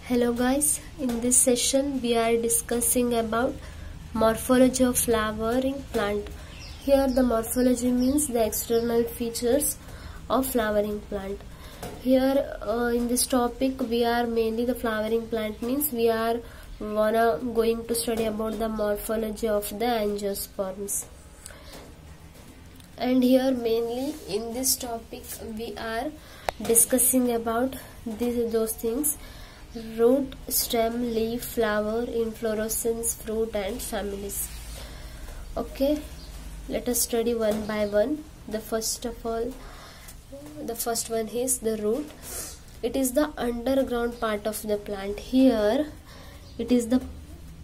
Hello guys, in this session we are discussing about morphology of flowering plant. Here the morphology means the external features of flowering plant. Here in this topic we are mainly the flowering plant means we are going to study about the morphology of the angiosperms. And here mainly in this topic we are discussing about those things: root, stem, leaf, flower, inflorescence, fruit and families. Okay, let us study one by one. The first one is the root. It is the underground part of the plant. Here it is the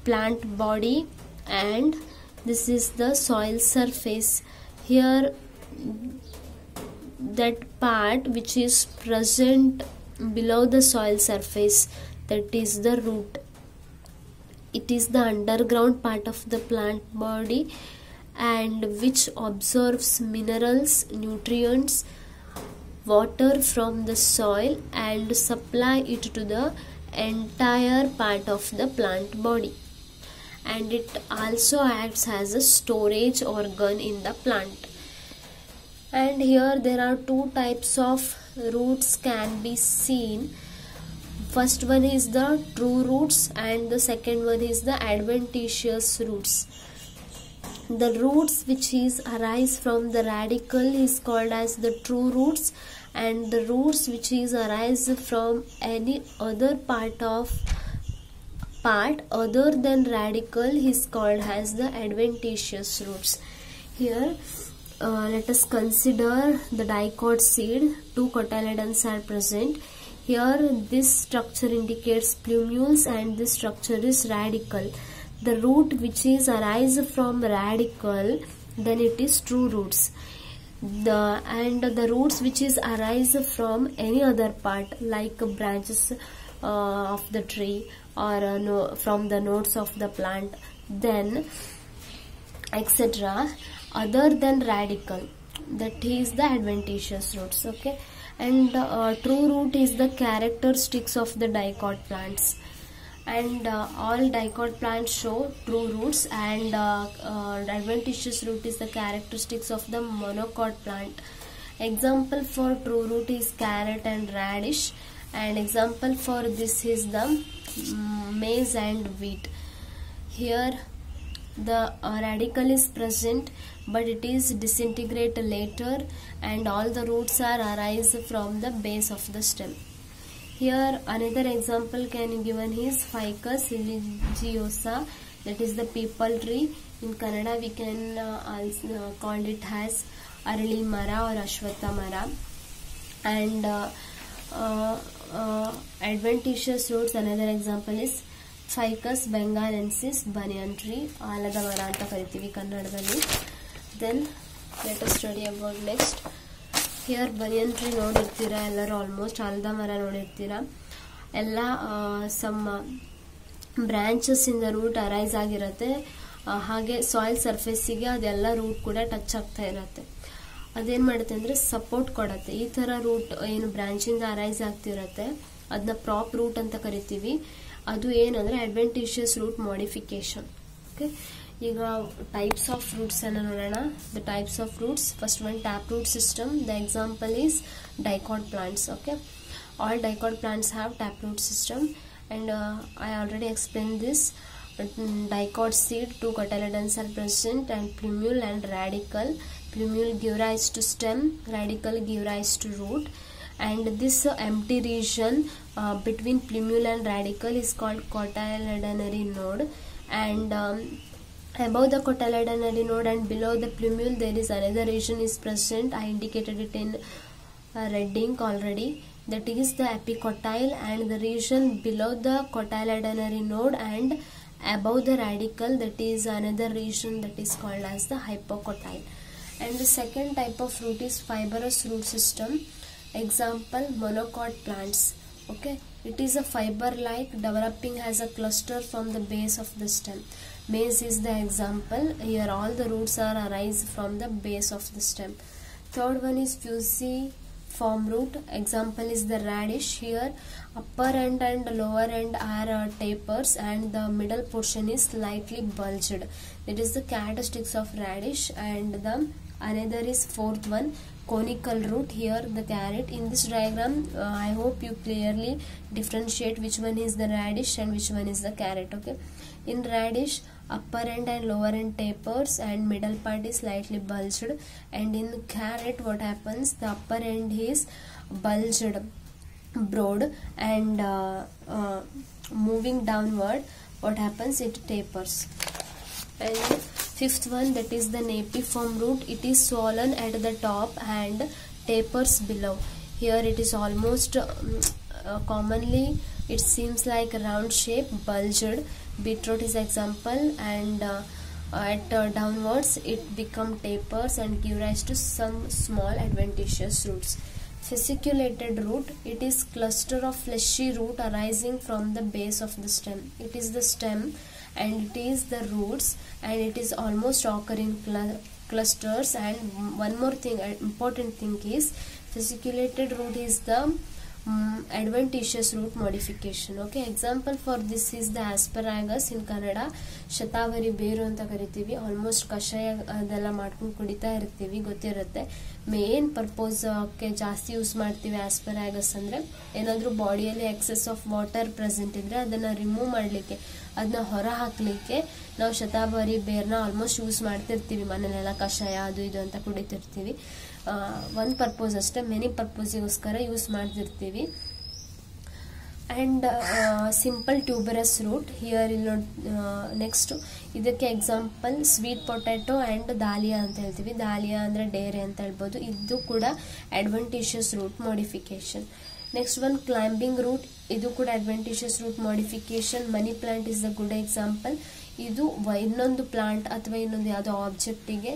plant body and this is the soil surface. Here that part which is present below the soil surface, that is the root. It is the underground part of the plant body and which absorbs minerals, nutrients, water from the soil and supply it to the entire part of the plant body, and it also acts as a storage organ in the plant. And here there are two types of roots can be seen. First one is the true roots and the second one is the adventitious roots. The roots which is arise from the radicle is called as the true roots, and the roots which is arise from any other part other than radicle is called as the adventitious roots. Here let us consider the dicot seed. Two cotyledons are present. Here this structure indicates plumules and this structure is radicle. The root which is arise from radicle, then it is true roots. The roots which is arise from any other part like branches of the tree or from the nodes of the plant, then etc. other than radicle, that is the adventitious roots. Okay, and true root is the characteristics of the dicot plants, and all dicot plants show true roots, and adventitious root is the characteristics of the monocot plant. Example for true root is carrot and radish, and example for this is the maize and wheat. Here the radicle is present but it is disintegrate later, and all the roots are arise from the base of the stem. Here another example can be given is Ficus religiosa, that is the peepal tree. In Kannada we can also call it as Arali Mara or Ashwatha Mara. And adventitious roots, another example is Ficus bengalensis, banyan tree, alada mara anta kariತೀವಿ ಕನ್ನಡದಲ್ಲಿ. Then let us study about next. Here banyan tree ನೋಡಿರ್ತೀರಾ ಎಲ್ಲರೂ, almost ಆಲದ ಮರ ನೋಡಿರ್ತೀರಾ ಎಲ್ಲ. Some branches in the root arise ಆಗಿರುತ್ತೆ, ಹಾಗೆ soil ಸರ್ಫೇಸಿಗೆ ಅದೆಲ್ಲ ರೂಟ್ ಕೂಡ ಟಚ್ ಆಗ್ತಾ ಇರುತ್ತೆ. ಅದೇನು ಮಾಡುತ್ತೆ ಅಂದರೆ ಸಪೋರ್ಟ್ ಕೊಡುತ್ತೆ. ಈ ಥರ ರೂಟ್ ಏನು ಬ್ರಾಂಚಿಂದ ಅರೈಸ್ ಆಗ್ತಿರುತ್ತೆ ಅದನ್ನ ಪ್ರಾಪ್ ರೂಟ್ ಅಂತ ಕರಿತೀವಿ. ಅದು ಏನಂದರೆ ಅಡ್ವೆಂಟಿಷಿಯಸ್ ರೂಟ್ ಮಾಡಿಫಿಕೇಶನ್. ಓಕೆ, ಈಗ ಟೈಪ್ಸ್ ಆಫ್ ರೂಟ್ಸ್ ಅನ್ನು ನೋಡೋಣ. The types of roots, first one tap root system. The example is dicot plants. Okay, all dicot plants have tap root system, and I already explained this. Dicot seed, two cotyledons are present, and plumule and radicle. Plumule give rise to stem, radicle give rise to root, and this empty region between plumule and radicle is called cotyledonary node, and above the cotyledonary node and below the plumule there is another region is present. I indicated it in red ink already. That is the epicotyle, and the region below the cotyledonary node and above the radicle, that is another region that is called as the hypocotyle. And the second type of root is fibrous root system. Example monocot plants. Okay, it is a fiber like developing as a cluster from the base of the stem. Maize is the example. Here all the roots are arise from the base of the stem. Third one is fusiform root. Example is the radish. Here upper end and lower end are tapers and the middle portion is slightly bulged. That is the characteristics of radish. And the another is fourth one, conical root. Here the carrot. In this diagram I hope you clearly differentiate which one is the radish and which one is the carrot. Okay, in radish upper end and lower end tapers and middle part is slightly bulged, and in carrot what happens, the upper end is bulged, broad, and moving downward what happens, it tapers. And fifth one, that is the napiform root. It is swollen at the top and tapers below. Here it is almost commonly it seems like a round shape, bulged. Beetroot is example, and at downwards it become tapers and give rise to some small adventitious roots. Fasciculated root, it is cluster of fleshy root arising from the base of the stem. It is the stem and it is the roots, and it is almost occur in clusters. And one more thing, important thing is fasciculated root is the adventitious root modification. Okay, example for this is the asparagus. in Kannada ಶತಾವರಿ ಬೇರು ಅಂತ ಕರಿತೀವಿ. Almost ಕಷಾಯ ಅದೆಲ್ಲ ಮಾಡ್ಕೊಂಡು ಕುಡಿತಾ ಇರ್ತೀವಿ, ಗೊತ್ತಿರುತ್ತೆ. Main purpose ಗೆ ಜಾಸ್ತಿ ಯೂಸ್ ಮಾಡ್ತೀವಿ ಆಸ್ಪರಾಗಸ್ ಅಂದ್ರೆ, ಏನಾದ್ರೂ ಬಾಡಿಯಲ್ಲಿ ಎಕ್ಸೆಸ್ ಆಫ್ ವಾಟರ್ ಪ್ರೆಸೆಂಟ್ ಇದ್ರೆ ಅದನ್ನ ರಿಮೂವ್ ಮಾಡ್ಲಿಕ್ಕೆ, ಅದನ್ನ ಹೊರ ಹಾಕ್ಲಿಕ್ಕೆ ನಾವು ಶತಾವರಿ ಬೇರ್ನ ಆಲ್ಮೋಸ್ಟ್ ಯೂಸ್ ಮಾಡ್ತಿರ್ತೀವಿ. ಮನೇಲೆಲ್ಲ ಕಷಾಯ ಅದು ಇದು ಅಂತ ಕುಡಿತಿರ್ತೀವಿ. ಒಂದು ಪರ್ಪೋಸ್ ಅಷ್ಟೇ, ಮೆನಿ ಪರ್ಪೋಸಿಗೋಸ್ಕರ ಯೂಸ್ ಮಾಡ್ತಿರ್ತೀವಿ. And simple tuberous root here ಇಲ್ಲಿ ನೆಕ್ಸ್ಟ್ ಇದಕ್ಕೆ example sweet potato and dahlia ಅಂತ ಹೇಳ್ತೀವಿ. ದಾಲಿಯಾ ಅಂದ್ರೆ ಡೇರೆ ಅಂತ ಹೇಳ್ಬೋದು. ಇದು ಕೂಡ adventitious root modification. Next one climbing root, ಇದು ಕೂಡ adventitious root modification. Money plant is the good example. ಇದು ಇನ್ನೊಂದು ಪ್ಲಾಂಟ್ ಅಥವಾ ಇನ್ನೊಂದು ಯಾವುದೋ ಆಬ್ಜೆಕ್ಟಿಗೆ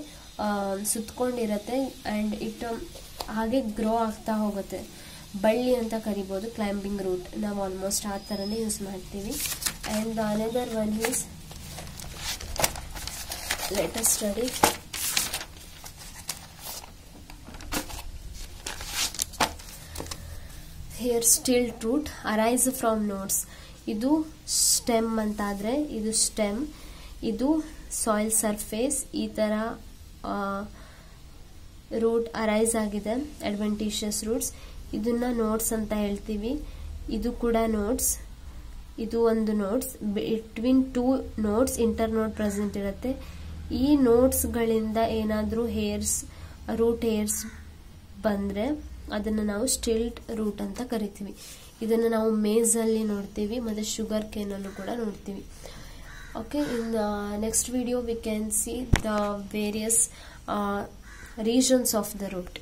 ಸುತ್ತಕೊಂಡಿರತ್ತೆ ಅಂಡ್ ಇಟ್ ಹಾಗೆ ಗ್ರೋ ಆಗ್ತಾ ಹೋಗುತ್ತೆ. ಬಳ್ಳಿ ಅಂತ ಕರಿಬಹುದು ಕ್ಲೈಂಬಿಂಗ್ ರೂಟ್. ನಾವು ಆಲ್ಮೋಸ್ಟ್ ಆ ಥರನೇ ಯೂಸ್ ಮಾಡ್ತೀವಿ. And another one is, let us study here stilt root arise from nodes. ಇದು ಸ್ಟೆಮ್ ಅಂತಾದ್ರೆ ಇದು ಸ್ಟೆಮ್, ಇದು ಸಾಯಿಲ್ ಸರ್ಫೇಸ್. ಈ ತರ ರೂಟ್ ಅರೈಸ್ ಆಗಿದೆ, ಅಡ್ವೆಂಟಿಷಿಯಸ್ ರೂಟ್ಸ್. ಇದನ್ನ ನೋಟ್ಸ್ ಅಂತ ಹೇಳ್ತೀವಿ. ಇದು ಕೂಡ ನೋಟ್ಸ್, ಇದು ಒಂದು nodes. Between two nodes internode present ಇರುತ್ತೆ. ಈ ನೋಟ್ಸ್ ಗಳಿಂದ ಏನಾದ್ರೂ ಹೇರ್ಸ್, ರೂಟ್ ಹೇರ್ಸ್ ಬಂದ್ರೆ ಅದನ್ನ ನಾವು ಸ್ಟಿಲ್ಟ್ ರೂಟ್ ಅಂತ ಕರಿತೀವಿ. ಇದನ್ನ ನಾವು ಮೇಜ್ ಅಲ್ಲಿ ನೋಡ್ತೀವಿ ಮತ್ತೆ ಶುಗರ್ ಕೇನ್ ಅಲ್ಲೂ ಕೂಡ ನೋಡ್ತೀವಿ. Okay, in the next video we can see the various regions of the root.